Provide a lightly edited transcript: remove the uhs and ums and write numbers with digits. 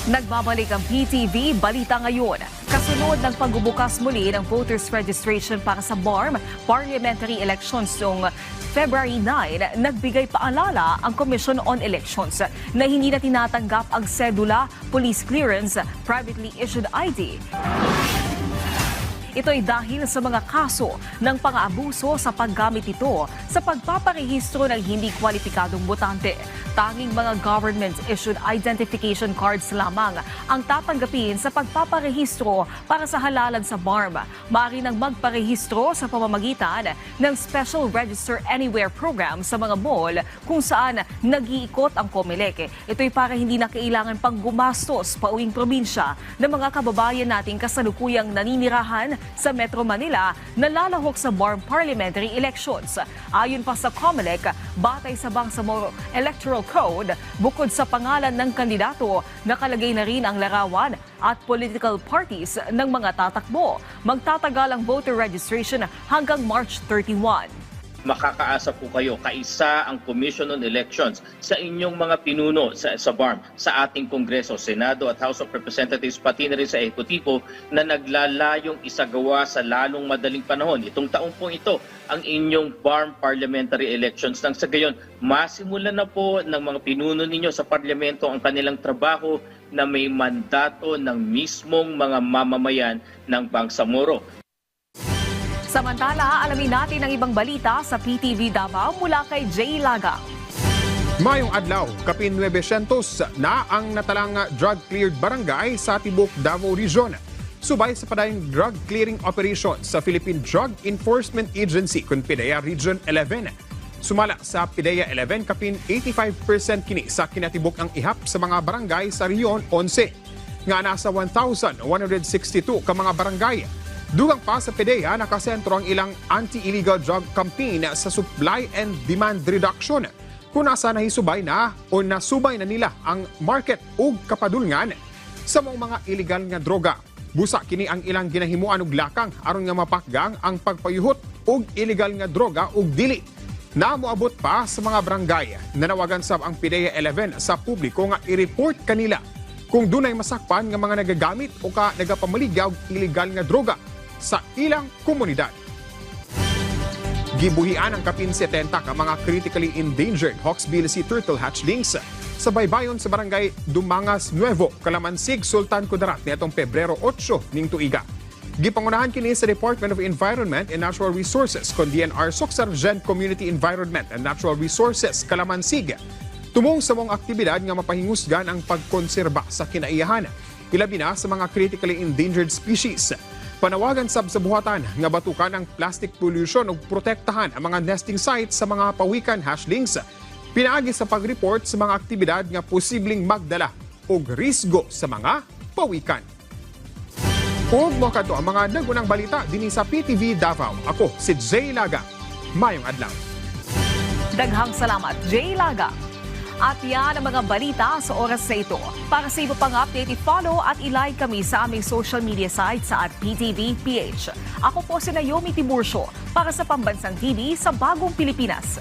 Nagbabalik ang PTV Balita Ngayon. Kasunod ng pagbubukas muli ng voters registration para sa BARM parliamentary elections noong February 9, nagbigay paalala ang Commission on Elections na hindi na tinatanggap ang sedula, police clearance, privately issued ID. Ito ay dahil sa mga kaso ng pang-aabuso sa paggamit ito sa pagpaparehistro ng hindi kwalipikadong botante. Tanging mga government-issued identification cards lamang ang tatanggapin sa pagpaparehistro para sa halalan sa BARM. Maaari nang magparehistro sa pamamagitan ng Special Register Anywhere program sa mga mall kung saan nag-iikot ang COMELEC. Ito ay para hindi na kailangan pang gumastos pauwing probinsya ng mga kababayan nating kasalukuyang naninirahan sa Metro Manila na lalahok sa BARM parliamentary elections. Ayon pa sa COMELEC, batay sa Bangsamoro Electoral Code, bukod sa pangalan ng kandidato, nakalagay na rin ang larawan at political parties ng mga tatakbo. Magtatagal ang voter registration hanggang March 31. Makakaasa po kayo, kaisa ang Commission on Elections sa inyong mga pinuno sa BARM, sa ating Kongreso, Senado at House of Representatives, pati na rin sa Ehekutibo na naglalayong isagawa sa lalong madaling panahon. Itong taong po ito ang inyong BARM parliamentary elections. Nang sa gayon, masimulan na po ng mga pinuno ninyo sa parlamento ang kanilang trabaho na may mandato ng mismong mga mamamayan ng Bangsamoro. Samantala, alamin natin ang ibang balita sa PTV Davao mula kay Jay Laga. Mayong adlaw, kapin 900 na ang natalang drug-cleared barangay sa Tibok, Davao Region. Subay sa padayong drug clearing operation sa Philippine Drug Enforcement Agency kung PIDEA Region 11. Sumala sa PIDEA 11, kapin 85% kini sa kinatibok ang ihap sa mga barangay sa Rion 11. Nga nasa 1,162 ka mga barangay. Dugang pa sa PIDEA, nakasentro ang ilang anti-illegal drug campaign sa supply and demand reduction. Kung nasa nahisubay na o nasubay na nila ang market ug kapadulngan sa mga illegal nga droga. Busa kini ang ilang ginahimuan og lakang aron nga mapakgang ang pagpayuhot og illegal nga droga ug dili. Namoabot pa sa mga barangay. Nanawagan sab ang PIDEA 11 sa publiko nga i-report kanila kung dunay masakpan nga mga nagagamit o nagapamaligya og illegal nga droga sa ilang komunidad. Gibuhian ang kapin 70 ka mga critically endangered hawksbill sea turtle hatchlings sa baybayon sa barangay Dumangas Nuevo, Calamansig, Sultan Kudarat nitong Pebrero 8 ning tuiga. Gipangunahan kini sa Department of Environment and Natural Resources kon DNR Soc-Sargent Community Environment and Natural Resources, Calamansig. Tumong sa mong aktibidad nga mapahingusgan ang pagkonserba sa kinaiyahan, ilabi na sa mga critically endangered species. Panawagan sab sa buhatan nga batukan ang plastic pollution ug protektahan ang mga nesting sites sa mga pawikan hatchlings. Pinaagi sa pag-report sa mga aktibidad nga posibleng magdala og risgo sa mga pawikan. Ug mo kadto ang mga nagunang balita dinhi sa PTV Davao. Ako si Jay Laga. Mayong adlaw. Daghang salamat, Jay Laga. At yan ang mga balita sa oras na ito. Para sa iba pang update, i-follow at i-like kami sa aming social media site sa @PTVPH. Ako po si Naomi Tiburcio para sa Pambansang TV sa Bagong Pilipinas.